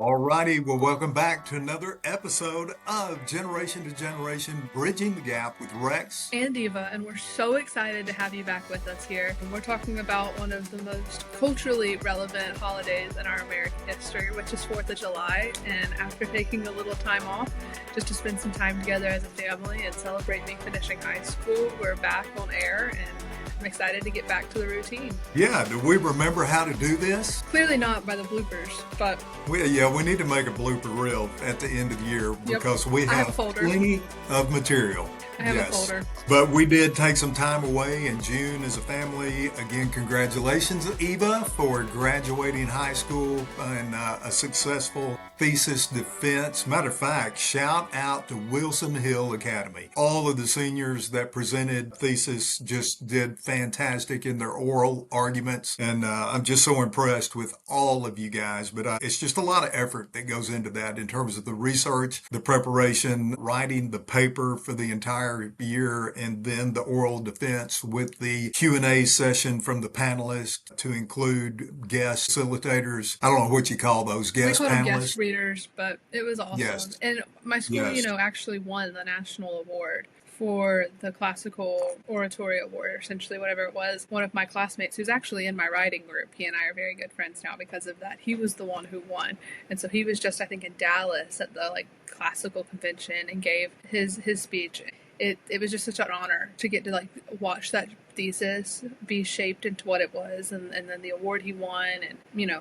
Alrighty, well, welcome back to another episode of Generation to Generation Bridging the Gap with Rex. And Eva, and we're so excited to have you back with us here. And we're talking about one of the most culturally relevant holidays in our American history, which is 4th of July. And after taking a little time off just to spend some time together as a family and celebrate me finishing high school, we're back on air, and I'm excited to get back to the routine. Yeah, do we remember how to do this? Clearly not by the bloopers, but we need to make a blooper reel at the end of the year because we I have have a folder. plenty of material. I have a folder. But we did take some time away in June as a family. Again, congratulations, Eva, for graduating high school and a successful thesis defense. Matter of fact, shout out to Wilson Hill Academy. All of the seniors that presented thesis just did fantastic in their oral arguments. And I'm just so impressed with all of you guys. But it's just a lot of effort that goes into that in terms of the research, the preparation, writing the paper for the entire year, and then the oral defense with the Q&A session from the panelists to include guest facilitators. I don't know what you call those, guest we called panelists. them guest readers, but it was awesome. Yes. And my school, actually won the national award for the classical oratory award, or essentially whatever it was. One of my classmates, who's actually in my writing group, he and I are very good friends now because of that. He was the one who won, and so he was just, I think, in Dallas at the classical convention and gave his speech. It was just such an honor to get to watch that thesis be shaped into what it was, and then the award he won. And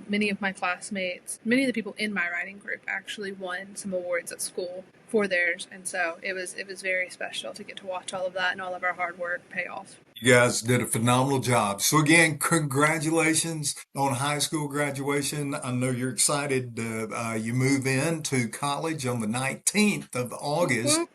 many of my classmates, many of the people in my writing group actually won some awards at school for theirs, and so it was very special to get to watch all of that and all of our hard work pay off. You guys did a phenomenal job. So again, congratulations on high school graduation. I know you're excited. You move into college on the 19th of August. Whoop.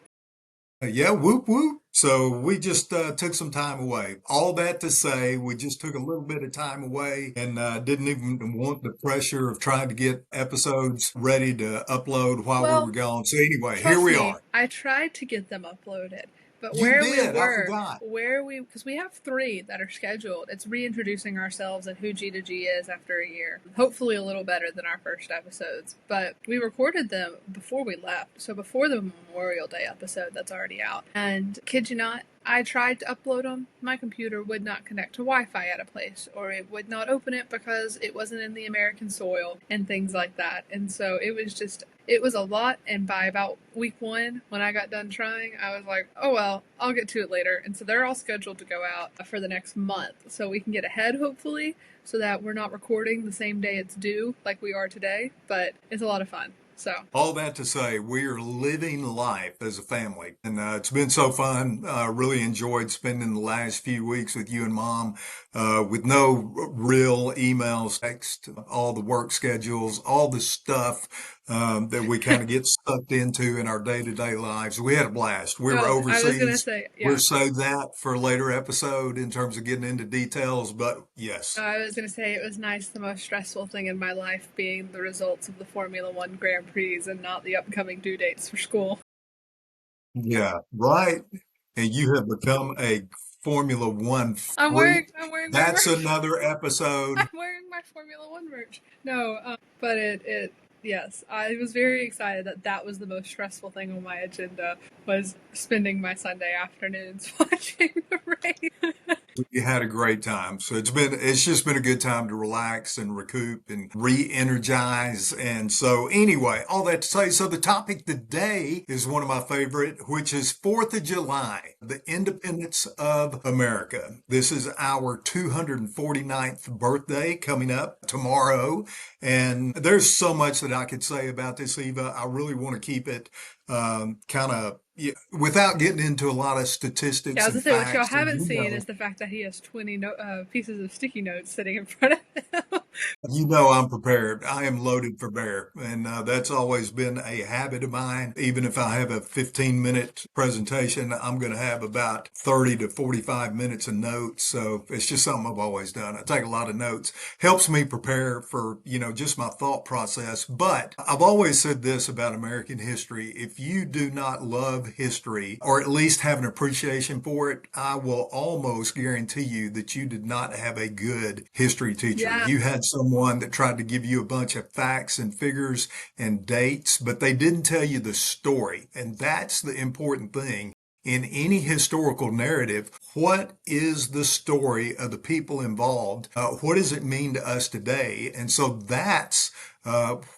Yeah, whoop whoop. So we just took some time away. All that to say, we just took a little bit of time away and didn't even want the pressure of trying to get episodes ready to upload while we were gone. So anyway, here we are. I tried to get them uploaded. But because we have 3 that are scheduled, it's reintroducing ourselves and who G to G is after a year. Hopefully a little better than our first episodes. But we recorded them before we left, so before the Memorial Day episode that's already out. And kid you not, I tried to upload them. My computer would not connect to Wi-Fi at a place, or it would not open it because it wasn't in the American soil and things like that. And so it was a lot. And by about week 1, when I got done trying, I was like, oh well, I'll get to it later. And so they're all scheduled to go out for the next month, so we can get ahead, hopefully, so that we're not recording the same day it's due like we are today. But it's a lot of fun. So all that to say, we are living life as a family, and it's been so fun. Really enjoyed spending the last few weeks with you and Mom, with no real emails, text, all the work schedules, all the stuff that we kind of get sucked into in our day-to-day lives. We had a blast. We were overseas. I was gonna say, yeah. We'll save that for a later episode in terms of getting into details, but yes. I was going to say it was nice. The most stressful thing in my life being the results of the Formula One Grand Prix and not the upcoming due dates for school. Yeah, right. And you have become a Formula One freak. I'm wearing That's my merch. another episode. I'm wearing my Formula One merch. No, but yes, I was very excited that was the most stressful thing on my agenda, was spending my Sunday afternoons watching the race. We had a great time. So it's just been a good time to relax and recoup and re-energize. And so anyway, all that to say, so the topic today is one of my favorite, which is 4th of July, the independence of America. This is our 249th birthday coming up tomorrow. And there's so much that I could say about this, Eva. I really want to keep it kind of, without getting into a lot of statistics. Yeah, I was going to say, what y'all haven't seen is the fact that he has 20 pieces of sticky notes sitting in front of him. You know I'm prepared. I am loaded for bear. And that's always been a habit of mine. Even if I have a 15-minute presentation, I'm going to have about 30 to 45 minutes of notes. So it's just something I've always done. I take a lot of notes. Helps me prepare for, just my thought process. But I've always said this about American history. If you do not love history, or at least have an appreciation for it, I will almost guarantee you that you did not have a good history teacher. Yeah. You had had someone that tried to give you a bunch of facts and figures and dates, but they didn't tell you the story. And that's the important thing. In any historical narrative, what is the story of the people involved? What does it mean to us today? And so that's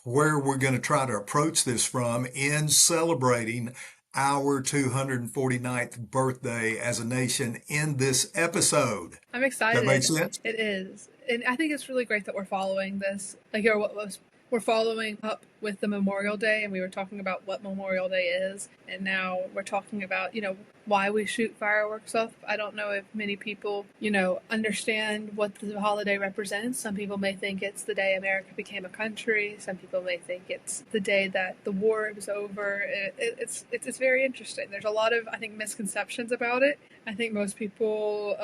where we're going to try to approach this from in celebrating our 249th birthday as a nation in this episode. I'm That makes excited. sense? It is. And I think it's really great that we're following this. We're following up with the Memorial Day, and we were talking about what Memorial Day is, and now we're talking about, why we shoot fireworks off. I don't know if many people, understand what the holiday represents. Some people may think it's the day America became a country. Some people may think it's the day that the war was over. It's very interesting. There's a lot of, I think, misconceptions about it. I think most people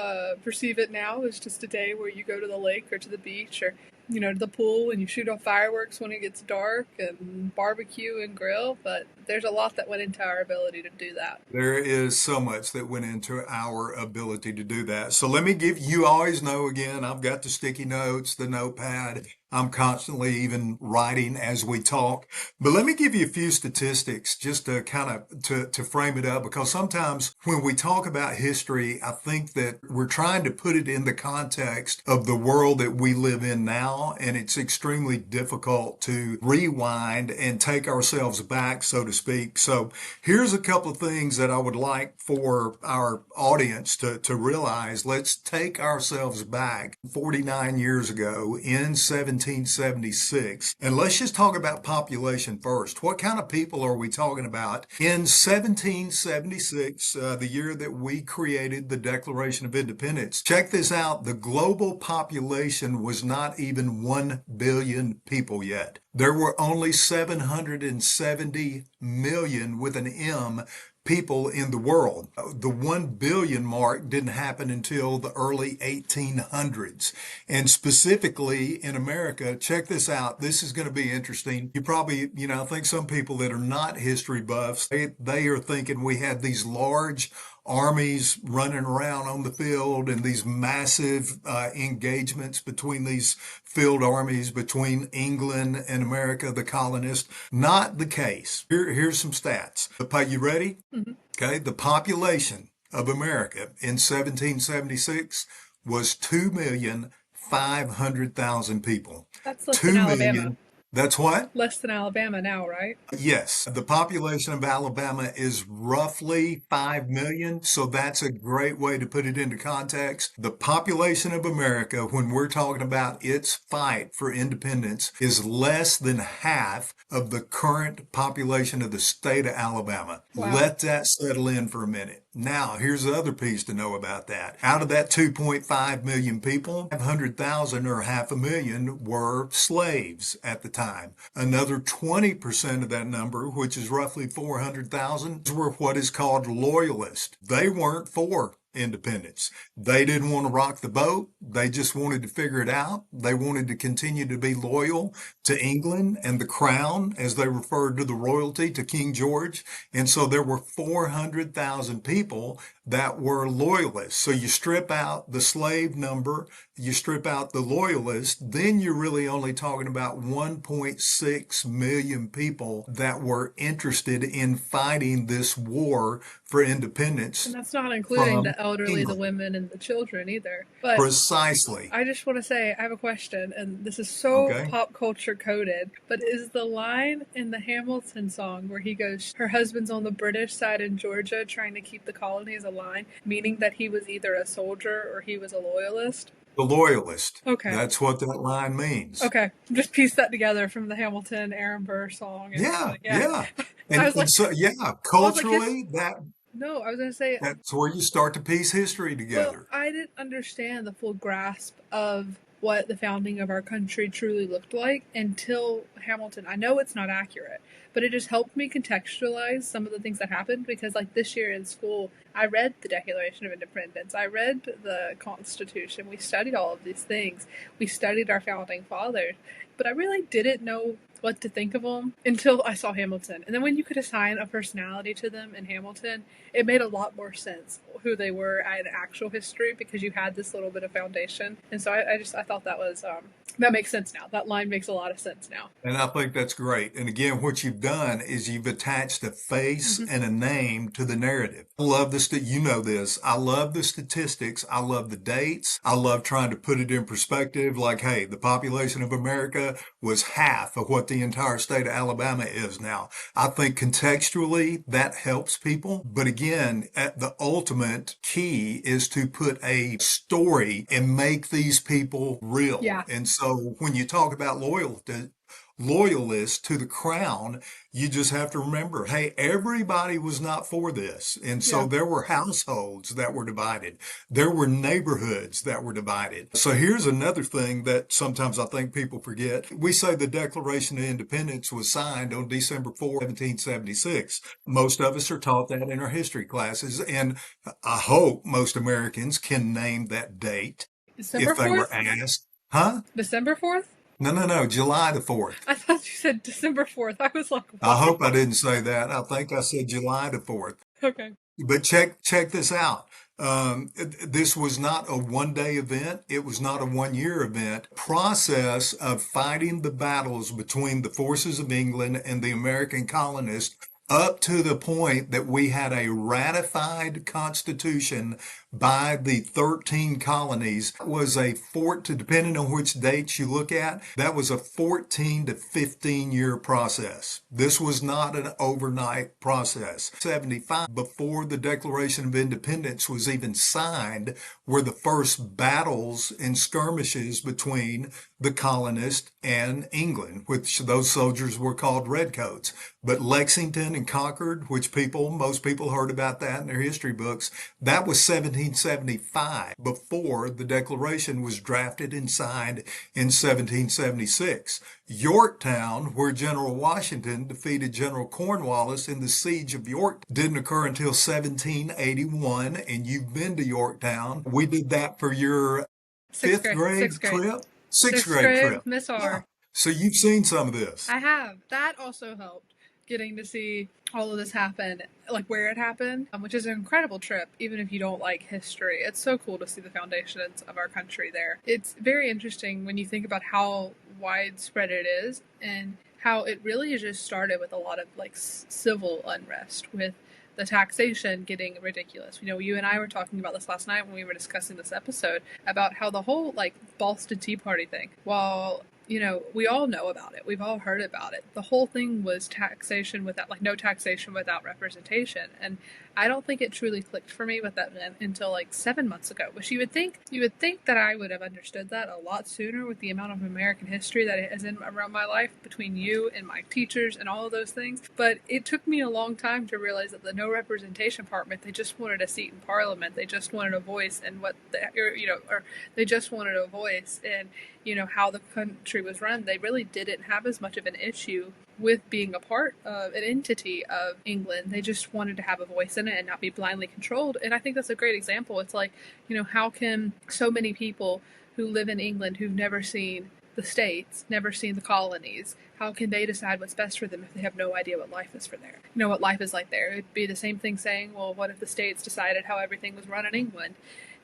perceive it now as just a day where you go to the lake or to the beach or to the pool and you shoot off fireworks when it gets dark and barbecue and grill, but there's a lot that went into our ability to do that. There is so much that went into our ability to do that. So let me give you always know again, I've got the sticky notes, the notepad. I'm constantly even writing as we talk. But let me give you a few statistics just to kind of to frame it up, because sometimes when we talk about history, I think that we're trying to put it in the context of the world that we live in now, and it's extremely difficult to rewind and take ourselves back, so to speak. So here's a couple of things that I would like for our audience to realize. Let's take ourselves back 49 years ago in 1776. And let's just talk about population first. What kind of people are we talking about? In 1776, the year that we created the Declaration of Independence, check this out. The global population was not even 1 billion people yet. There were only 770 million with an M people in the world. The 1 billion mark didn't happen until the early 1800s. And specifically in America, check this out. This is going to be interesting. You probably, I think some people that are not history buffs, they are thinking we had these large armies running around on the field and these massive engagements between these field armies between England and America, the colonists. Not the case. Here's some stats. You ready? Mm-hmm. Okay. The population of America in 1776 was 2,500,000 people. That's less than 2 Alabama. million. That's what? Less than Alabama now, right? Yes, the population of Alabama is roughly 5 million, so that's a great way to put it into context. The population of America, when we're talking about its fight for independence, is less than half of the current population of the state of Alabama. Wow. Let that settle in for a minute. Now, here's the other piece to know about that. Out of that 2.5 million people, 500,000 or half a million were slaves at the time. Another 20% of that number, which is roughly 400,000, were what is called loyalists. They weren't for independence. They didn't want to rock the boat. They just wanted to figure it out. They wanted to continue to be loyal to England and the crown, as they referred to the royalty, to King George. And so there were 400,000 people that were loyalists. So you strip out the slave number, you strip out the loyalists, then you're really only talking about 1.6 million people that were interested in fighting this war for independence. And that's not including the elderly, England. the women, and the children either. But Precisely. I just want to say, I have a question, and this is so Okay. pop culture coded, but is the line in the Hamilton song where he goes, her husband's on the British side in Georgia trying to keep the colonies aligned, meaning that he was either a soldier or he was a loyalist? The loyalist. Okay. That's what that line means. Okay. Just piece that together from the Hamilton Aaron Burr song. And Yeah. I was like, So, culturally, no, I was going to say, that's where you start to piece history together. well, I didn't understand the full grasp of what the founding of our country truly looked like until Hamilton. I know it's not accurate, but it just helped me contextualize some of the things that happened, because like this year in school, I read the Declaration of Independence, I read the Constitution, we studied all of these things, we studied our founding fathers, but I really didn't know what to think of them until I saw Hamilton. And then when you could assign a personality to them in Hamilton, it made a lot more sense. who they were in actual history because you had this little bit of foundation. And so I thought that was that makes sense now. That line makes a lot of sense now. And I think that's great. And again, what you've done is you've attached a face Mm-hmm. and a name to the narrative. I love this, you know this. I love the statistics. I love the dates. I love trying to put it in perspective. Like, hey, the population of America was half of what the entire state of Alabama is now. I think contextually that helps people. But again, at the ultimate key is to put a story and make these people real. Yeah. And so when you talk about loyalists to the crown, you just have to remember, hey, everybody was not for this. And so Yeah. there were households that were divided. There were neighborhoods that were divided. So here's another thing that sometimes I think people forget. We say the Declaration of Independence was signed on December 4th, 1776. Most of us are taught that in our history classes. And I hope most Americans can name that date December if they were 4th? asked. Huh? December 4th? No, no, no. July the 4th. I thought you said December 4th. I was like, I what? hope I didn't say that. I think I said July the 4th. Okay. But check this out. This was not a one-day event. It was not a one-year event. Process of fighting the battles between the forces of England and the American colonists up to the point that we had a ratified constitution by the 13 colonies. It was a depending on which dates you look at, that was a 14 to 15 year process. This was not an overnight process. 75, before the Declaration of Independence was even signed, were the first battles and skirmishes between the colonists and England, which those soldiers were called redcoats. But Lexington and Concord, which most people heard about that in their history books, that was 1775 before the Declaration was drafted and signed in 1776. Yorktown, where General Washington defeated General Cornwallis in the Siege of York, didn't occur until 1781, and you've been to Yorktown. We did that for your Sixth fifth grade. Sixth grade grade. trip, sixth Sixth grade grade, trip. Miss Yeah. R. So you've seen some of this. I have. That also helped getting to see all of this happen, like where it happened, which is an incredible trip, even if you don't like history. It's so cool to see the foundations of our country there. It's very interesting when you think about how widespread it is and how it really just started with a lot of like civil unrest with the taxation getting ridiculous. You know, you and I were talking about this last night when we were discussing this episode about how the whole like Boston Tea Party thing, while you know, we all know about it. We've all heard about it. The whole thing was taxation without, like, no taxation without representation. And I don't think it truly clicked for me what that meant until like 7 months ago. Which you would think that I would have understood that a lot sooner with the amount of American history that is in around my life between you and my teachers and all of those things. But it took me a long time to realize that the no representation part meant they just wanted a seat in Parliament. They just wanted a voice in or they just wanted a voice in how the country was run. They really didn't have as much of an issue with being a part of an entity of England. They just wanted to have a voice in it and not be blindly controlled. And I think that's a great example. It's like, how can so many people who live in England who've never seen the States, never seen the colonies, how can they decide what's best for them if they have no idea what life is for there? What life is like there. It'd be the same thing saying, well, what if the States decided how everything was run in England?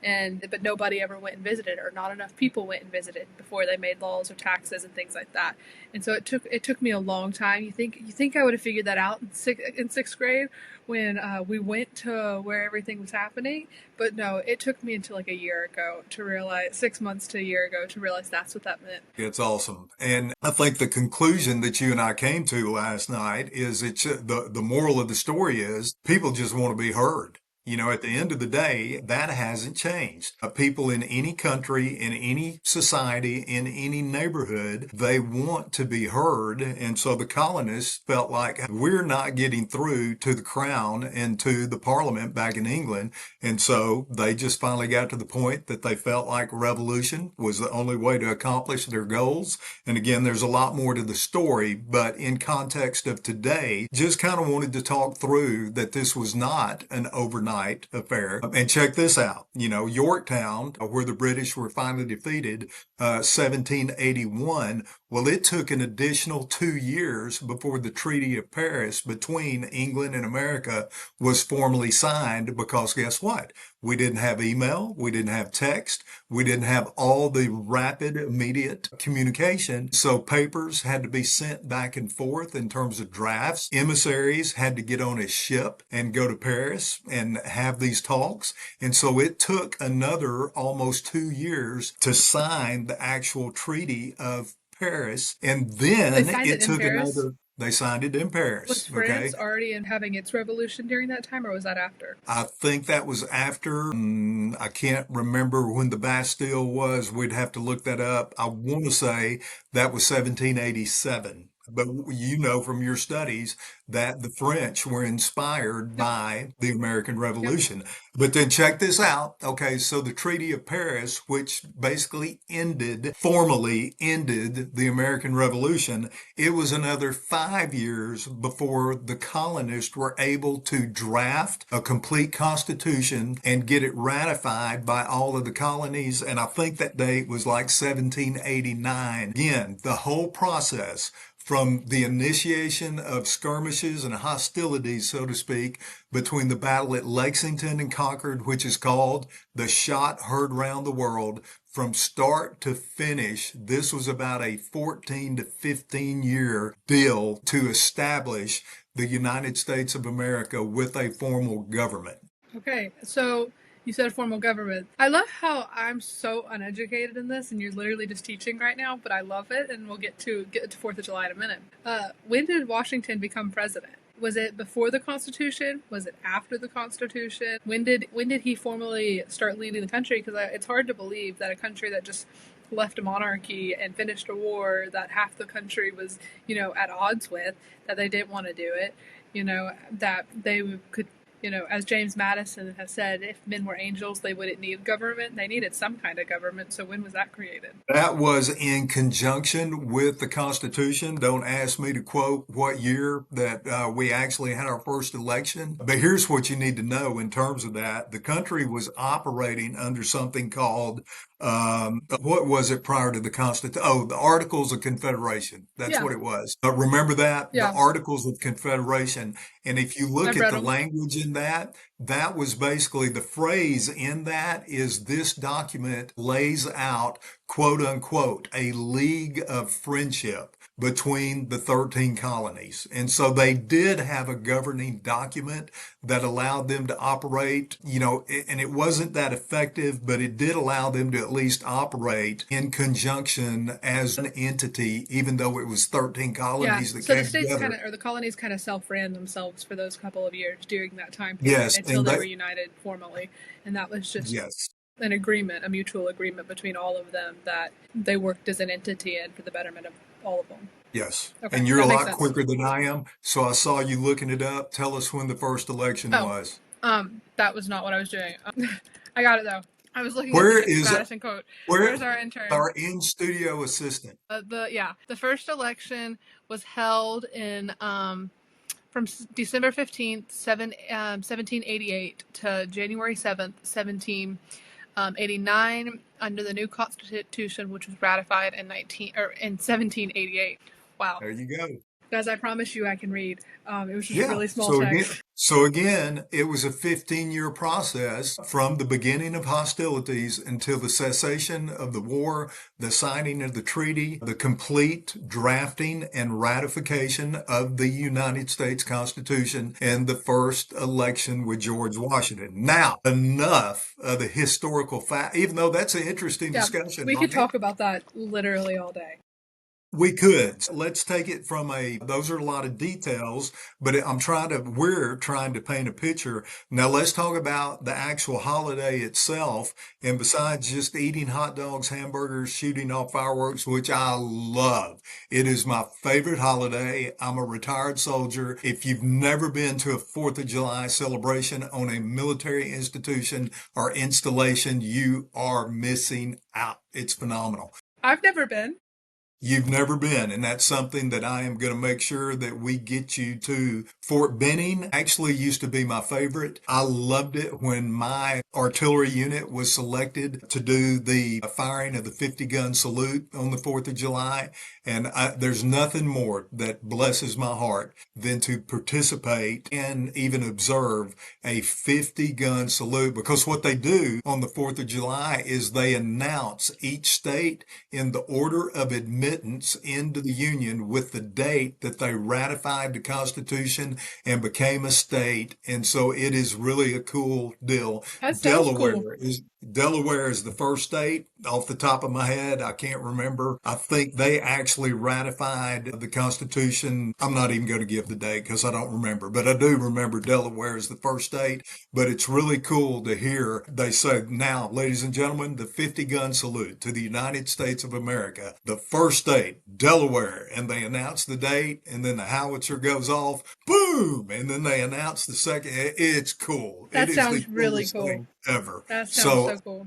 But nobody ever went and visited, or not enough people went and visited before they made laws or taxes and things like that. And so it took me a long time. You think I would have figured that out in sixth grade when we went to where everything was happening? But no, it took me until like a year ago to realize, 6 months to a year ago to realize that's what that meant. It's awesome. And I think the conclusion that you and I came to last night is the moral of the story is people just want to be heard. At the end of the day, that hasn't changed. People in any country, in any society, in any neighborhood, they want to be heard. And so the colonists felt like we're not getting through to the crown and to the parliament back in England. And so they just finally got to the point that they felt like revolution was the only way to accomplish their goals. And again, there's a lot more to the story, but in context of today, just kind of wanted to talk through that this was not an overnight affair. And check this out. Yorktown, where the British were finally defeated, 1781, Well, it took an additional 2 years before the Treaty of Paris between England and America was formally signed because guess what? We didn't have email, we didn't have text, we didn't have all the rapid, immediate communication. So papers had to be sent back and forth in terms of drafts. Emissaries had to get on a ship and go to Paris and have these talks. And so it took another almost 2 years to sign the actual Treaty of Paris. And They then signed it it in took Paris. another, they signed it in Was Paris. France Okay. already in having its revolution during that time, or was that after? I think that was after, I can't remember when the Bastille was. We'd have to look that up. I want to say that was 1787. But you know from your studies that the French were inspired Yep. by the American Yep. Revolution. But then check this out. Okay, so the Treaty of Paris, which basically formally ended the American Revolution, it was another 5 years before the colonists were able to draft a complete constitution and get it ratified by all of the colonies. And I think that date was like 1789. Again, the whole process from the initiation of skirmishes and hostilities, so to speak, between the battle at Lexington and Concord, which is called the Shot Heard Round the World, from start to finish, this was about a 14 to 15 year deal to establish the United States of America with a formal government. Okay, so you said formal government. I love how I'm so uneducated in this, and you're literally just teaching right now. But I love it, and we'll get to Fourth of July in a minute. When did Washington become president? Was it before the Constitution? Was it after the Constitution? When did he formally start leading the country? Because it's hard to believe that a country that just left a monarchy and finished a war that half the country was, at odds with, that they didn't want to do it, that they could, as James Madison has said, if men were angels, they wouldn't need government. They needed some kind of government. So when was that created? That was in conjunction with the Constitution. Don't ask me to quote what year that we actually had our first election. But here's what you need to know in terms of that. The country was operating under something called, what was it prior to the Constitution? Oh, the Articles of Confederation. That's Yeah, what it was. Remember that? The yeah, Articles of Confederation. And if you look I've at read the them. language in that, that was basically the phrase in that is this document lays out, quote unquote, a league of friendship between the 13 colonies. And so they did have a governing document that allowed them to operate, and it wasn't that effective, but it did allow them to at least operate in conjunction as an entity, even though it was 13 Yeah, colonies that so the came states together. kind of, or the colonies kind of self-ran themselves for those couple of years during that time period Yes, until and they they, were united formally. And that was just yes. an agreement, a mutual agreement between all of them that they worked as an entity and for the betterment of all of them. Yes. Okay, And you're a that makes lot sense. quicker than I am. So I saw you looking it up. Tell us when the first election Oh, was. that was not what I was doing. I got it though. I was looking at the Where James is Madison quote. where Where's our intern? our in studio assistant? The first election was held in from December 15th, 1788 to January 7th, 1789 under the new Constitution, which was ratified in 1788. Wow. There you go. Guys, I promise you I can read. It was just Yeah. really small text. So again, it was a 15-year process from the beginning of hostilities until the cessation of the war, the signing of the treaty, the complete drafting and ratification of the United States Constitution, and the first election with George Washington. Now, enough of the historical fact, even though that's an interesting Yeah, discussion, we could right? talk about that literally all day. We could. Let's take it from those are a lot of details, but we're trying to paint a picture. Now let's talk about the actual holiday itself. And besides just eating hot dogs, hamburgers, shooting off fireworks, which I love, it is my favorite holiday. I'm a retired soldier. If you've never been to a 4th of July celebration on a military institution or installation, you are missing out. It's phenomenal. I've never been. You've never been, and that's something that I am going to make sure that we get you to. Fort Benning actually used to be my favorite. I loved it when my artillery unit was selected to do the firing of the 50 gun salute on the 4th of July. And there's nothing more that blesses my heart than to participate and even observe a 50 gun salute, because what they do on the 4th of July is they announce each state in the order of admittance into the Union with the date that they ratified the Constitution and became a state. And so it is really a cool deal. That sounds cool. Delaware is the first state off the top of my head. I can't remember. I think they actually ratified the Constitution. I'm not even going to give the date because I don't remember, but I do remember Delaware is the first state. But it's really cool to hear they say, now, ladies and gentlemen, the 50 gun salute to the United States of America, the first state, Delaware. And they announce the date, and then the howitzer goes off, boom, and then they announce the second. It's cool. It That is the sounds really coolest cool. thing ever. That sounds So so cool.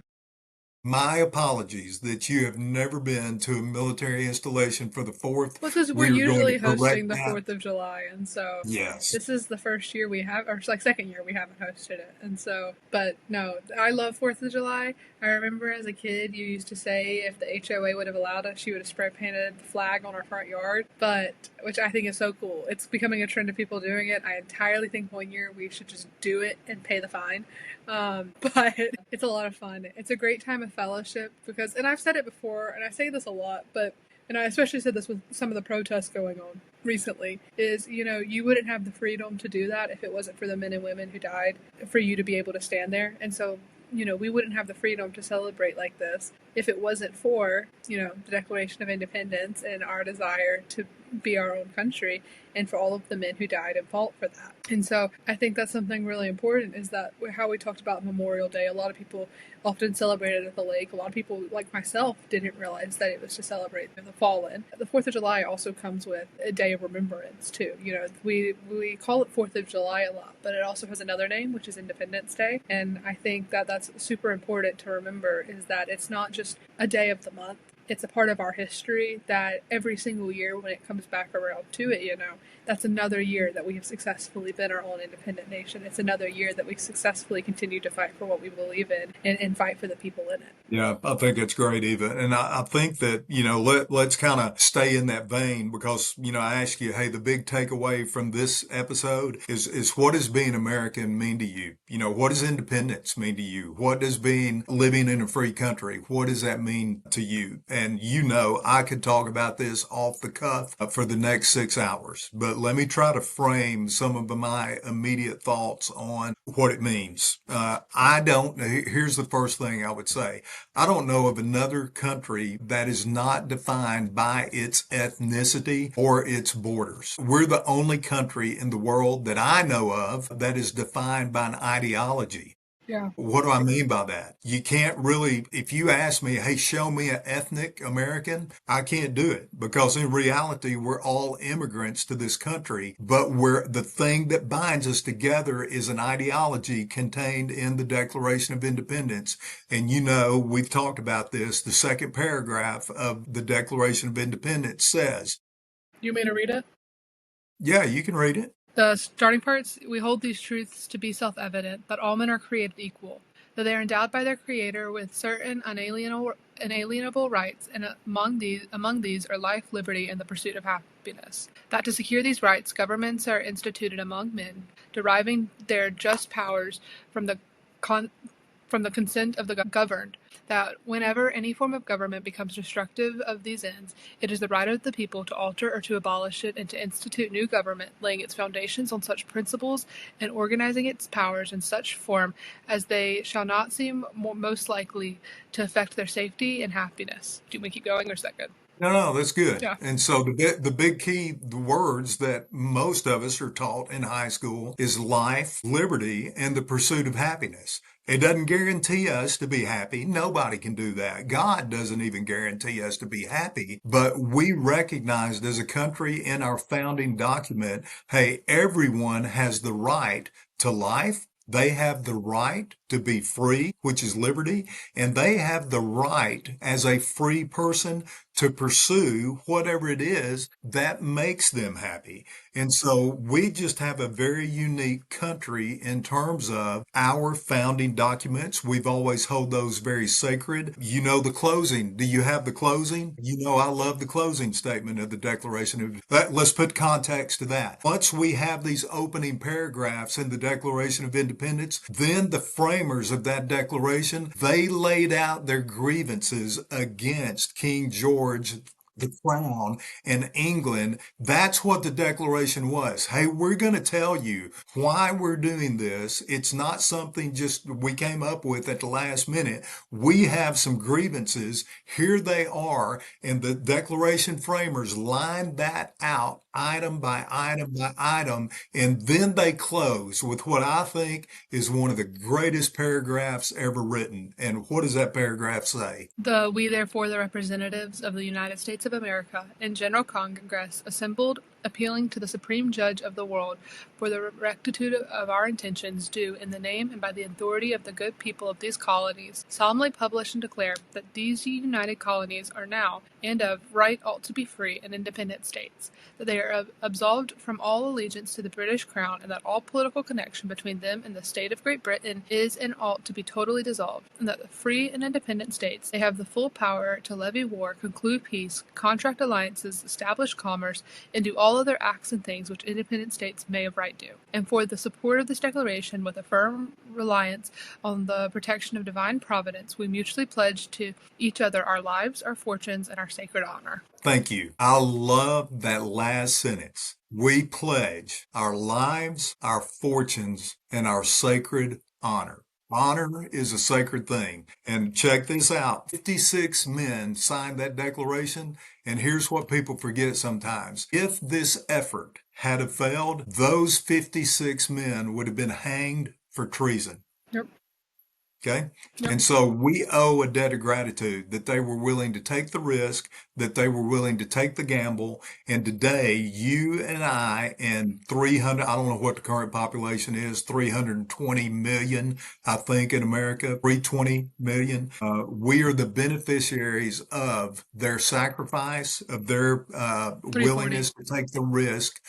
my apologies that you have never been to a military installation for the 4th. Well, because we're We are going to usually correct hosting the that. 4th of July, and so Yes. this is the first year we have, or it's like second year we haven't hosted it. And so, but no, I love 4th of July. I remember as a kid, you used to say if the HOA would have allowed us, she would have spray painted the flag on our front yard, but which I think is so cool. It's becoming a trend of people doing it. I entirely think one year we should just do it and pay the fine. But it's a lot of fun. It's a great time of fellowship because, and I've said it before, and I say this a lot, but and I especially said this with some of the protests going on recently, is, you wouldn't have the freedom to do that if it wasn't for the men and women who died for you to be able to stand there. And so, we wouldn't have the freedom to celebrate like this if it wasn't for, the Declaration of Independence and our desire to be our own country, and for all of the men who died and fought for that. And so I think that's something really important, is that how we talked about Memorial Day. A lot of people often celebrate it at the lake. A lot of people, like myself, didn't realize that it was to celebrate the fallen. The 4th of July also comes with a day of remembrance, too. We call it 4th of July a lot, but it also has another name, which is Independence Day. And I think that that's super important to remember, is that it's not just a day of the month. It's a part of our history that every single year when it comes back around to it, that's another year that we have successfully been our own independent nation. It's another year that we successfully continue to fight for what we believe in and fight for the people in it. Yeah, I think it's great, Eva. And I think that, let's kind of stay in that vein because, I ask you, hey, the big takeaway from this episode is what does being American mean to you? What does independence mean to you? What does being living in a free country? What does that mean to you? And I could talk about this off the cuff for the next 6 hours, but let me try to frame some of my immediate thoughts on what it means. Here's the first thing I would say. I don't know of another country that is not defined by its ethnicity or its borders. We're the only country in the world that I know of that is defined by an ideology. Yeah. What do I mean by that? You can't really, if you ask me, hey, show me an ethnic American, I can't do it because in reality, we're all immigrants to this country, but the thing that binds us together is an ideology contained in the Declaration of Independence. And we've talked about this. The second paragraph of the Declaration of Independence says, You want me to read it? yeah, you can read it. The starting parts, we hold these truths to be self-evident, that all men are created equal, that they are endowed by their Creator with certain unalienable rights, and among these are life, liberty, and the pursuit of happiness. That to secure these rights, governments are instituted among men, deriving their just powers from the consent of the governed, that whenever any form of government becomes destructive of these ends, it is the right of the people to alter or to abolish it and to institute new government, laying its foundations on such principles and organizing its powers in such form as they shall not seem most likely to affect their safety and happiness. Do you want to keep going, or is that good? No, that's good. Yeah. And so the big key, the words that most of us are taught in high school is life, liberty, and the pursuit of happiness. It doesn't guarantee us to be happy. Nobody can do that. God doesn't even guarantee us to be happy. But we recognized as a country in our founding document, hey, everyone has the right to life. They have the right to be free, which is liberty, and they have the right as a free person to pursue whatever it is that makes them happy. And so we just have a very unique country in terms of our founding documents. We've always held those very sacred. You know the closing. Do you have the closing? You know I love the closing statement of the Declaration of that. Let's put context to that. Once we have these opening paragraphs in the Declaration of Independence, then the framers of that declaration, they laid out their grievances against King George the crown in England. That's what the declaration was. Hey, we're going to tell you why we're doing this. It's not something just we came up with at the last minute. We have some grievances. Here they are. And the declaration framers lined that out item by item by item. And then they close with what I think is one of the greatest paragraphs ever written. And what does that paragraph say? We therefore, the representatives of the United States of America in General Congress, assembled, appealing to the Supreme Judge of the world for the rectitude of our intentions, do, in the name and by the authority of the good people of these colonies, solemnly publish and declare that these united colonies are now, and of right ought to be free and independent states, that they are absolved from all allegiance to the British Crown, and that all political connection between them and the state of Great Britain is and ought to be totally dissolved, and that the free and independent states, they have the full power to levy war, conclude peace, contract alliances, establish commerce, and do all other acts and things which independent states may of right do. And for the support of this declaration, with a firm reliance on the protection of divine providence, we mutually pledge to each other our lives, our fortunes, and our sacred honor. Thank you. I love that last sentence. We pledge our lives, our fortunes, and our sacred honor. Honor is a sacred thing. And check this out. 56 men signed that declaration. And here's what people forget sometimes. If this effort had have failed, those 56 men would have been hanged for treason. Yep. Okay. Yep. And so we owe a debt of gratitude that they were willing to take the risk, that they were willing to take the gamble. And today, you and I and 300, I don't know what the current population is, 320 million, I think, in America, 320 million. We are the beneficiaries of their sacrifice, of their willingness to take the risk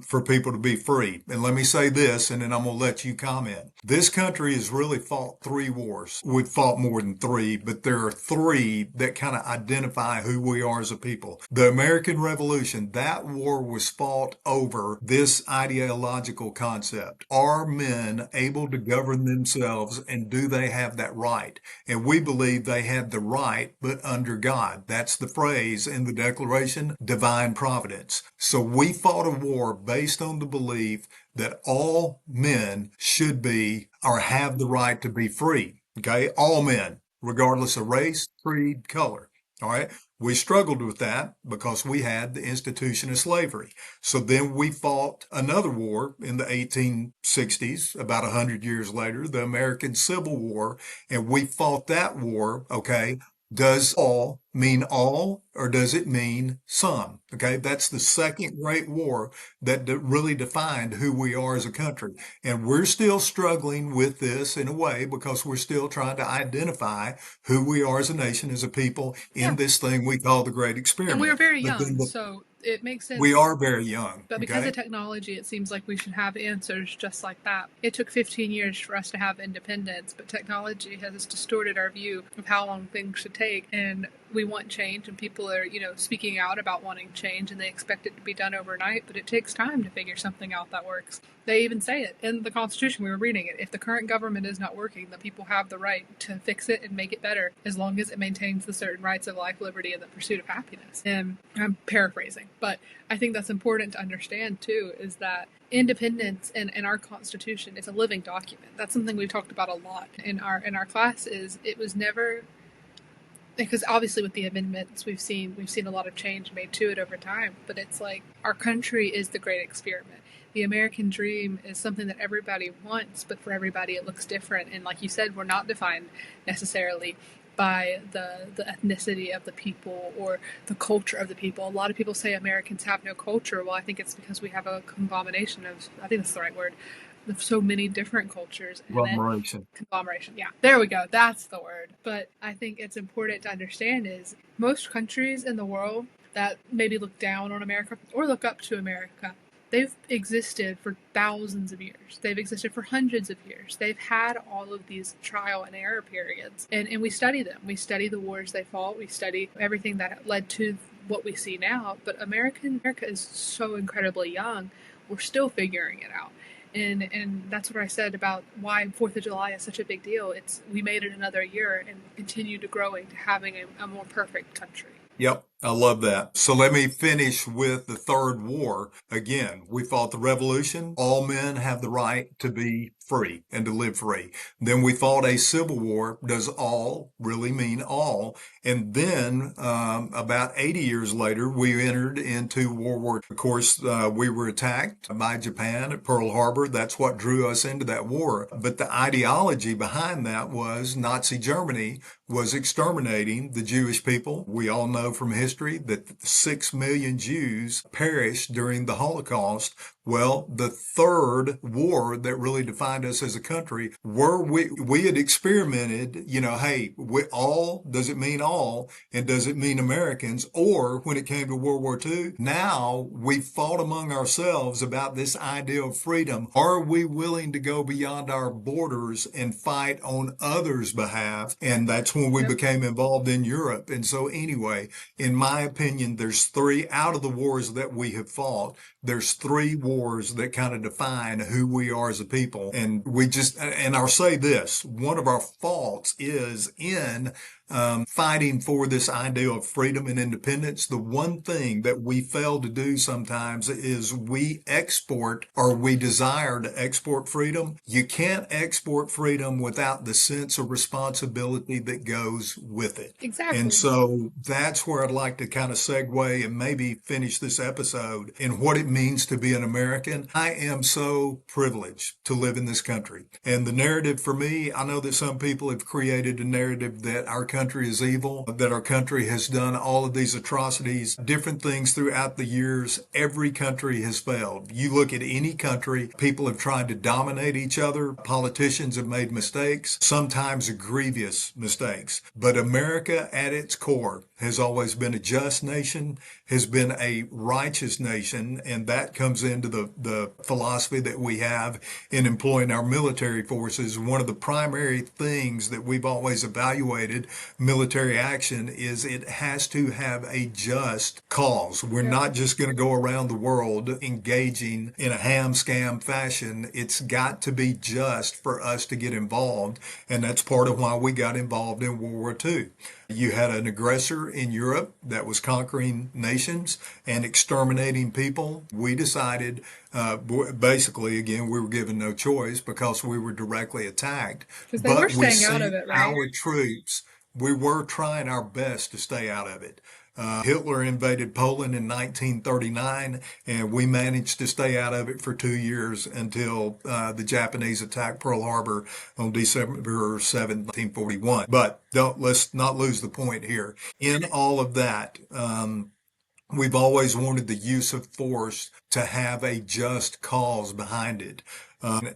for people to be free. And let me say this, and then I'm going to let you comment. This country has really fought 3 wars. We've fought more than 3, but there are 3 that kind of identify who we are as a people. The American Revolution, that war was fought over this ideological concept. Are men able to govern themselves, and do they have that right? And we believe they had the right, but under God. That's the phrase in the Declaration, divine providence. So we fought a war based on the belief that all men should be or have the right to be free. Okay. All men, regardless of race, creed, color. All right. We struggled with that because we had the institution of slavery. So then we fought another war in the 1860s, about 100 years later, the American Civil War, and we fought that war. Okay. Does all mean all, or does it mean some? Okay, that's the second great war that really defined who we are as a country. And we're still struggling with this in a way because we're still trying to identify who we are as a nation, as a people in Yeah. this thing we call the Great Experiment. And we are very But then young, so it makes sense. we are very young. But because of technology, it seems like we should have answers just like that. It took 15 years for us to have independence, but technology has distorted our view of how long things should take. And we want change, and people are, speaking out about wanting change, and they expect it to be done overnight, but it takes time to figure something out that works. They even say it in the Constitution. We were reading it. If the current government is not working, the people have the right to fix it and make it better, as long as it maintains the certain rights of life, liberty, and the pursuit of happiness. And I'm paraphrasing, but I think that's important to understand too, is that independence in our Constitution is a living document. That's something we've talked about a lot in our classes. It was never, because obviously with the amendments we've seen a lot of change made to it over time, but it's like our country is the great experiment. The American dream is something that everybody wants, but for everybody it looks different. And like you said, we're not defined necessarily by the ethnicity of the people or the culture of the people. A lot of people say Americans have no culture. Well, I think it's because we have a conglomeration of, I think that's the right word, of so many different cultures in it. Conglomeration. Conglomeration, yeah, there we go, that's the word. But I think it's important to understand is most countries in the world that maybe look down on America or look up to America, they've existed for thousands of years. They've existed for hundreds of years. They've had all of these trial and error periods. And we study them. We study the wars they fought. We study everything that led to what we see now. But America is so incredibly young. We're still figuring it out. And that's what I said about why 4th of July is such a big deal. It's we made it another year and continue to growing to having a more perfect country. Yep, I love that. So let me finish with the third war. Again, we fought the revolution. All men have the right to be free and to live free. Then we fought a civil war. Does all really mean all? And then about 80 years later, we entered into World War II. Of course, we were attacked by Japan at Pearl Harbor. That's what drew us into that war. But the ideology behind that was Nazi Germany was exterminating the Jewish people. We all know from history that 6 million Jews perished during the Holocaust. Well, the third war that really defined us as a country, were we had experimented, hey, does it mean all? And does it mean Americans? Or when it came to World War II, now we fought among ourselves about this idea of freedom. Are we willing to go beyond our borders and fight on others' behalf? And that's when we became involved in Europe. And so anyway, in my opinion, there's three out of the wars that we have fought. There's three wars that kind of define who we are as a people. And I'll say this, one of our faults is in fighting for this idea of freedom and independence. The one thing that we fail to do sometimes is we desire to export freedom. You can't export freedom without the sense of responsibility that goes with it. Exactly. And so that's where I'd like to kind of segue and maybe finish this episode in what it means to be an American. I am so privileged to live in this country. And the narrative for me, I know that some people have created a narrative that our country is evil, that our country has done all of these atrocities, different things throughout the years. Every country has failed. You look at any country, people have tried to dominate each other. Politicians have made mistakes, sometimes grievous mistakes. But America at its core has always been a just nation, has been a righteous nation, and that comes into the philosophy that we have in employing our military forces. One of the primary things that we've always evaluated military action is it has to have a just cause. We're not just going to go around the world engaging in a ham scam fashion. It's got to be just for us to get involved, and that's part of why we got involved in World War II. You had an aggressor in Europe that was conquering nations and exterminating people. We decided, basically, again, we were given no choice because we were directly attacked. Because they were But we staying out of sent it, right? our troops, we were trying our best to stay out of it. Hitler invaded Poland in 1939, and we managed to stay out of it for 2 years until the Japanese attacked Pearl Harbor on December 7th, 1941. But let's not lose the point here. In all of that, we've always wanted the use of force to have a just cause behind it.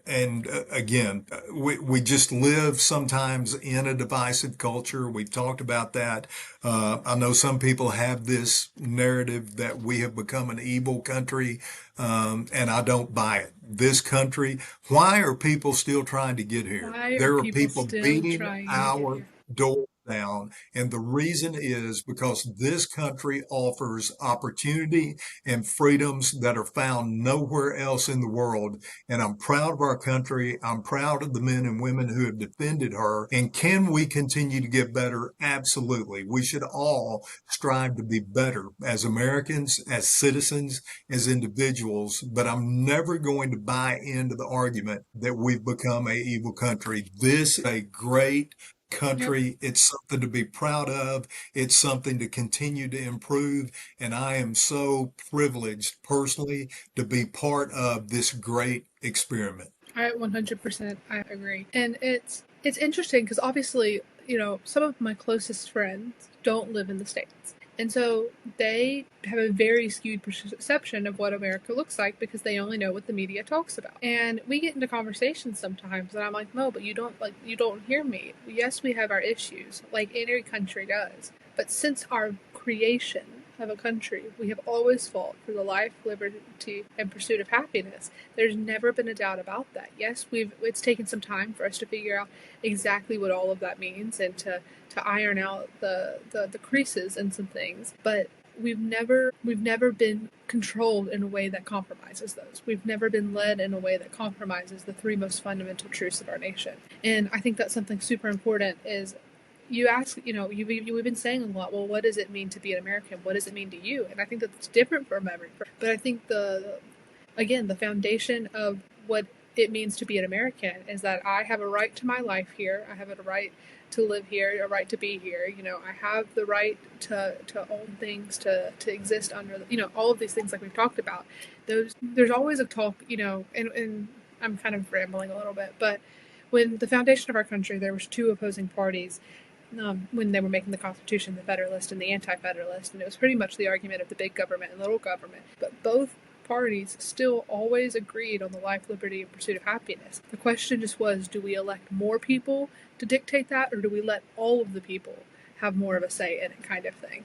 And again, we just live sometimes in a divisive culture. We've talked about that. I know some people have this narrative that we have become an evil country, and I don't buy it. This country, why are people still trying to get here? Why are There are people people still beating trying to get our here? door down. And the reason is because this country offers opportunity and freedoms that are found nowhere else in the world. And I'm proud of our country. I'm proud of the men and women who have defended her. And can we continue to get better? Absolutely. We should all strive to be better as Americans, as citizens, as individuals. But I'm never going to buy into the argument that we've become a evil country. This is a great country. It's something to be proud of. It's something to continue to improve. And I am so privileged personally to be part of this great experiment. I 100% I agree. And it's interesting because obviously, some of my closest friends don't live in the States. And so they have a very skewed perception of what America looks like because they only know what the media talks about. And we get into conversations sometimes and I'm like, no, but you don't hear me. Yes, we have our issues, like every country does. But since our creation of a country, we have always fought for the life, liberty, and pursuit of happiness. There's never been a doubt about that. Yes, it's taken some time for us to figure out exactly what all of that means and to iron out the creases in some things, but we've never been controlled in a way that compromises those. We've never been led in a way that compromises the three most fundamental truths of our nation. And I think that's something super important is you ask, we've been saying a lot, well, what does it mean to be an American? What does it mean to you? And I think that's different from every person. But I think the foundation of what it means to be an American is that I have a right to my life here. I have a right to live here, a right to be here. I have the right to own things, to exist under, all of these things like we've talked about. There's always a talk, and I'm kind of rambling a little bit, but when the foundation of our country, there was two opposing parties when they were making the Constitution, the Federalist and the Anti-Federalist, and it was pretty much the argument of the big government and little government. But both parties still always agreed on the life, liberty, and pursuit of happiness. The question just was, do we elect more people to dictate that, or do we let all of the people have more of a say in it, kind of thing?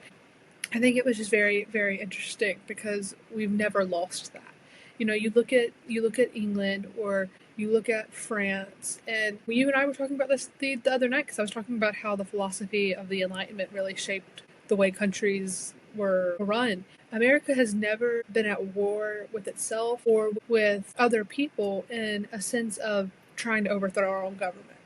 I think it was just very, very interesting because we've never lost that. You look at England or you look at France, and you and I were talking about this the other night because I was talking about how the philosophy of the Enlightenment really shaped the way countries were run. America has never been at war with itself or with other people in a sense of trying to overthrow our own government.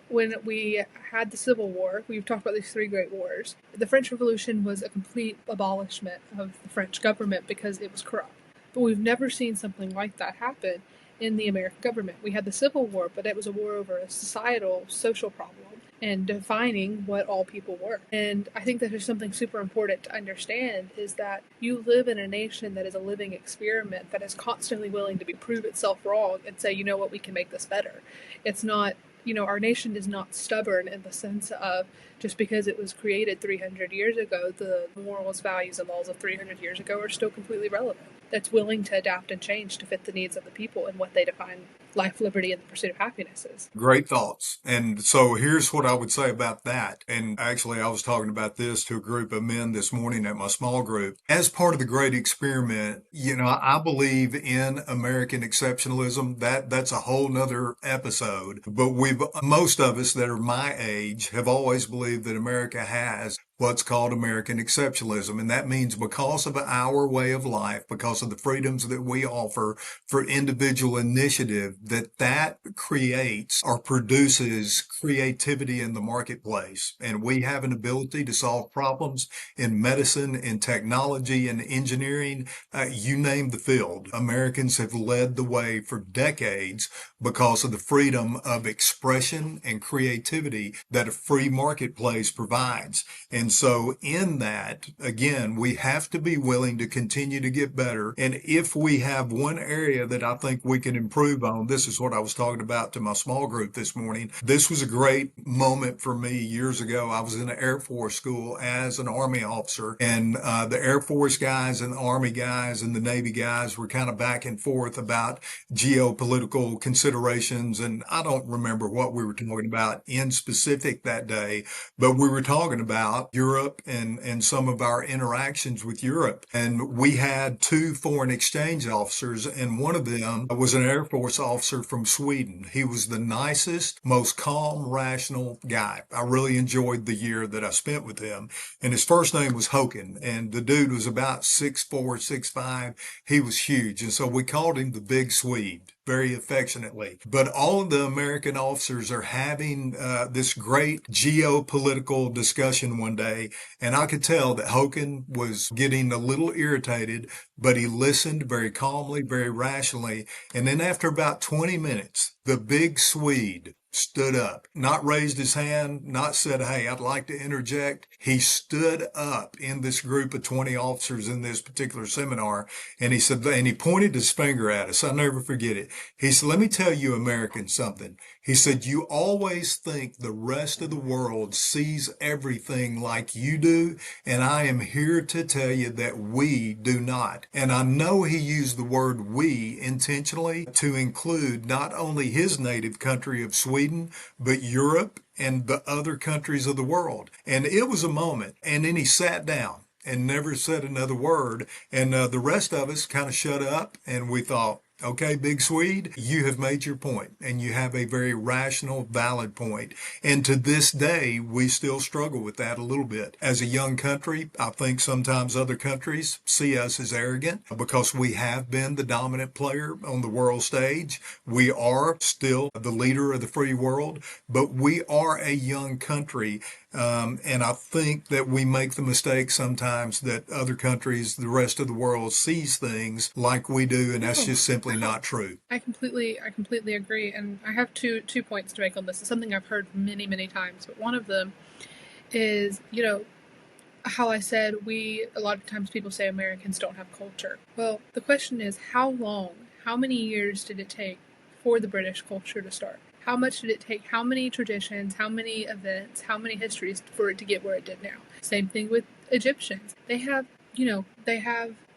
When we had the Civil War, we've talked about these three great wars. The French Revolution was a complete abolishment of the French government because it was corrupt. But we've never seen something like that happen in the American government. We had the Civil War, but it was a war over a societal, social problem and defining what all people were. And I think that there's something super important to understand is that you live in a nation that is a living experiment that is constantly willing to prove itself wrong and say, you know what, we can make this better. It's not, our nation is not stubborn in the sense of just because it was created 300 years ago, the morals, values, and laws of 300 years ago are still completely relevant. That's willing to adapt and change to fit the needs of the people and what they define life, liberty, and the pursuit of happiness is. Great thoughts. And so here's what I would say about that. And actually, I was talking about this to a group of men this morning at my small group. As part of the great experiment, I believe in American exceptionalism. That's a whole nother episode. But most of us that are my age have always believed that America has what's called American exceptionalism. And that means because of our way of life, because of the freedoms that we offer for individual initiative, that creates or produces creativity in the marketplace. And we have an ability to solve problems in medicine, in technology, in engineering, you name the field. Americans have led the way for decades because of the freedom of expression and creativity that a free marketplace provides. And so in that, again, we have to be willing to continue to get better. And if we have one area that I think we can improve on, this is what I was talking about to my small group this morning. This was a great moment for me years ago. I was in the Air Force school as an Army officer, and the Air Force guys and the Army guys and the Navy guys were kind of back and forth about geopolitical considerations. And I don't remember what we were talking about in specific that day, but we were talking about Europe and some of our interactions with Europe. And we had two foreign exchange officers, and one of them was an Air Force officer from Sweden. He was the nicest, most calm, rational guy. I really enjoyed the year that I spent with him. And his first name was Hoken, and the dude was about 6'4", 6'5". He was huge. And so we called him the Big Swede very affectionately. But all of the American officers are having this great geopolitical discussion one day, and I could tell that Hoken was getting a little irritated, but he listened very calmly, very rationally. And then after about 20 minutes, the Big Swede stood up, not raised his hand, not said, "Hey, I'd like to interject." He stood up in this group of 20 officers in this particular seminar, and he said, and he pointed his finger at us. I'll never forget it. He said, "Let me tell you Americans something." He said, "You always think the rest of the world sees everything like you do, and I am here to tell you that we do not." And I know he used the word "we" intentionally to include not only his native country of Sweden, but Europe and the other countries of the world. And it was a moment. And then he sat down and never said another word. And the rest of us kind of shut up, and we thought, "Okay, Big Swede, you have made your point, and you have a very rational, valid point." And to this day, we still struggle with that a little bit. As a young country, I think sometimes other countries see us as arrogant because we have been the dominant player on the world stage. We are still the leader of the free world, but we are a young country. And I think that we make the mistake sometimes that other countries, the rest of the world, sees things like we do, and that's just simply not true. I completely agree, and I have two points to make on this. It's something I've heard many times, but one of them is, how I said a lot of times people say Americans don't have culture. Well, the question is, how many years did it take for the British culture to start? How much did it take? How many traditions, how many events, how many histories for it to get where it did now? Same thing with Egyptians. They have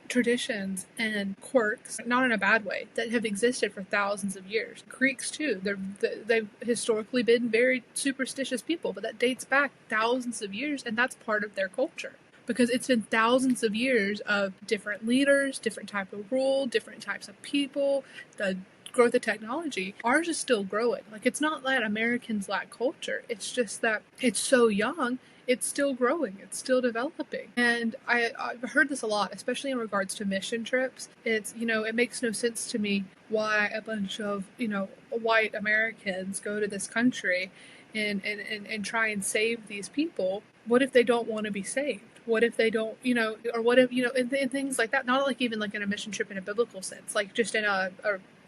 traditions and quirks, not in a bad way, that have existed for thousands of years. Greeks too. They've historically been very superstitious people, but that dates back thousands of years, and that's part of their culture. Because it's been thousands of years of different leaders, different type of rule, different types of people, the growth of technology. Ours is still growing. Like, it's not that Americans lack culture. It's just that it's so young, it's still growing, it's still developing. And I've heard this a lot, especially in regards to mission trips. It makes no sense to me why a bunch of, white Americans go to this country and try and save these people. What if they don't want to be saved? What if they don't, or what if, and things like that. Not like even like in a mission trip in a biblical sense, like just in a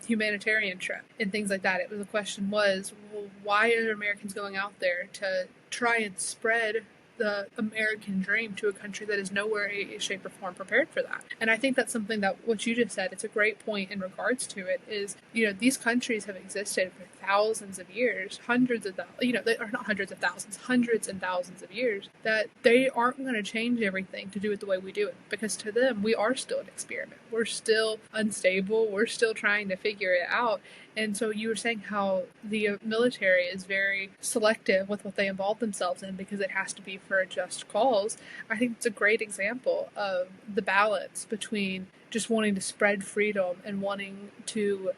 humanitarian trip and things like that. The question was, well, why are Americans going out there to try and spread the American dream to a country that is nowhere, shape, or form prepared for that? And I think that's something that what you just said, it's a great point in regards to it, is, these countries have existed for thousands of years, they are not hundreds of thousands, hundreds and thousands of years, that they aren't going to change everything to do it the way we do it, because to them, we are still an experiment. We're still unstable. We're still trying to figure it out. And so you were saying how the military is very selective with what they involve themselves in because it has to be for a just cause. I think it's a great example of the balance between just wanting to spread freedom and wanting to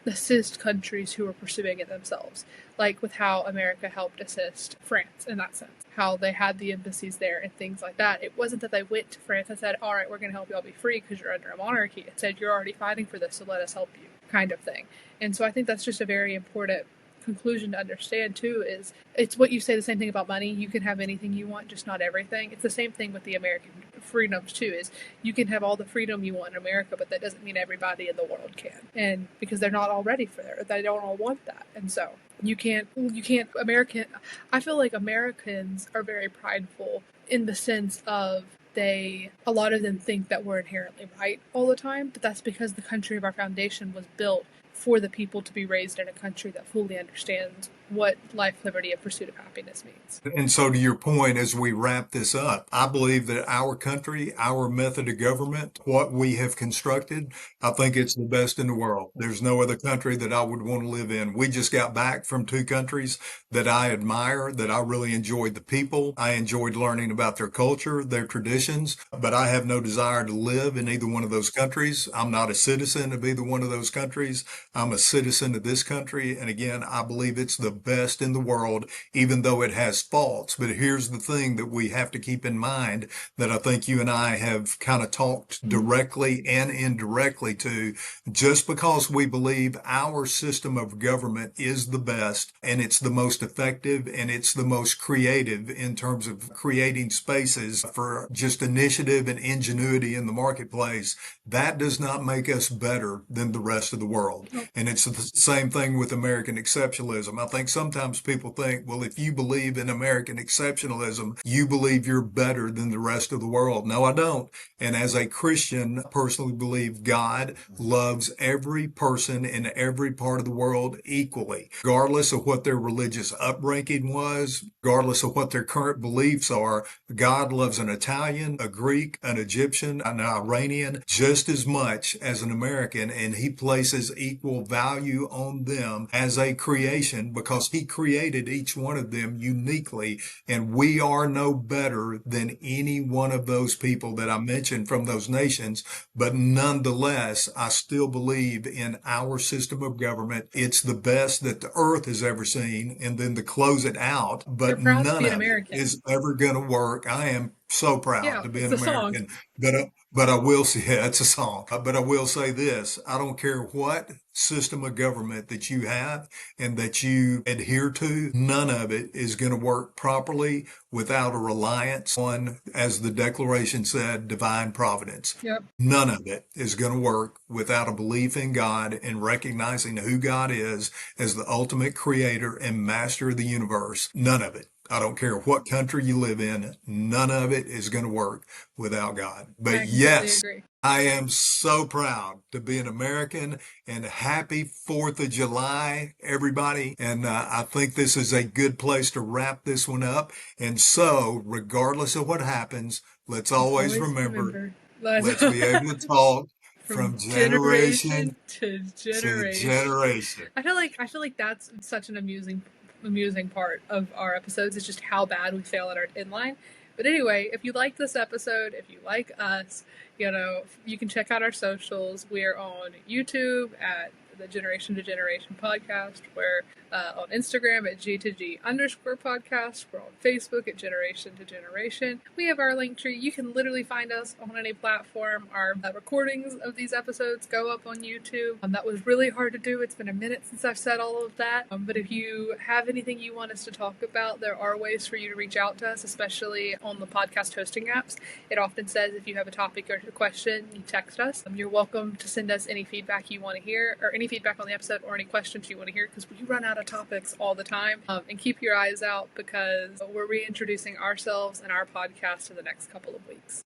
assist countries who are pursuing it themselves. Like with how America helped assist France in that sense. How they had the embassies there and things like that. It wasn't that they went to France and said, "All right, we're going to help you all be free because you're under a monarchy." It said, "You're already fighting for this, so let us help you," kind of thing. And so I think that's just a very important conclusion to understand too, is it's what you say, the same thing about money. You can have anything you want, just not everything. It's the same thing with the American freedoms too, is you can have all the freedom you want in America, but that doesn't mean everybody in the world can. And because they're not all ready for that, they don't all want that. And so you can't I feel like Americans are very prideful in the sense of a lot of them think that we're inherently right all the time, but that's because the country of our foundation was built for the people to be raised in a country that fully understands what life, liberty, and pursuit of happiness means. And so, to your point, as we wrap this up, I believe that our country, our method of government, what we have constructed, I think it's the best in the world. There's no other country that I would want to live in. We just got back from two countries that I admire, that I really enjoyed the people. I enjoyed learning about their culture, their traditions, but I have no desire to live in either one of those countries. I'm not a citizen of either one of those countries. I'm a citizen of this country. And again, I believe it's the best in the world, even though it has faults. But here's the thing that we have to keep in mind that I think you and I have kind of talked directly and indirectly to. Just because we believe our system of government is the best and it's the most effective and it's the most creative in terms of creating spaces for just just initiative and ingenuity in the marketplace, that does not make us better than the rest of the world. Nope. And it's the same thing with American exceptionalism. I think sometimes people think, well, if you believe in American exceptionalism, you believe you're better than the rest of the world. No, I don't. And as a Christian, I personally believe God loves every person in every part of the world equally, regardless of what their religious upbringing was, regardless of what their current beliefs are. God loves an Italian, a Greek, an Egyptian, an Iranian just as much as an American, and he places equal value on them as a creation because he created each one of them uniquely, and we are no better than any one of those people that I mentioned from those nations. But nonetheless, I still believe in our system of government. It's the best that the earth has ever seen. And then to close it out, You're but proud to none be an of it American. is ever going to work. I am so proud Yeah, to be it's an the song. American, but I will say, yeah, it's a song, but I will say this. I don't care what system of government that you have and that you adhere to, none of it is going to work properly without a reliance on, as the Declaration said, divine providence. Yep. None of it is going to work without a belief in God and recognizing who God is as the ultimate creator and master of the universe. None of it. I don't care what country you live in. None of it is going to work without God. But I completely yes, agree. I am so proud to be an American, and happy 4th of July, everybody. And I think this is a good place to wrap this one up. And so, regardless of what happens, let's Let's always always remember, remember. let's be able to talk From from generation generation to to generation. generation. I feel like that's such an amusing part of our episodes is just how bad we fail at our inline. But anyway, if you like this episode, if you like us, you can check out our socials. We're on YouTube at the Generation to Generation podcast. We're on Instagram at G2G_podcast. We're on Facebook at Generation to Generation. We have our link tree. You can literally find us on any platform. Our recordings of these episodes go up on YouTube. That was really hard to do. It's been a minute since I've said all of that. But if you have anything you want us to talk about, there are ways for you to reach out to us, especially on the podcast hosting apps. It often says if you have a topic or a question, you text us. You're welcome to send us any feedback you want to hear, or any feedback on the episode, or any questions you want to hear, because we run out of topics all the time. And keep your eyes out because we're reintroducing ourselves and our podcast in the next couple of weeks.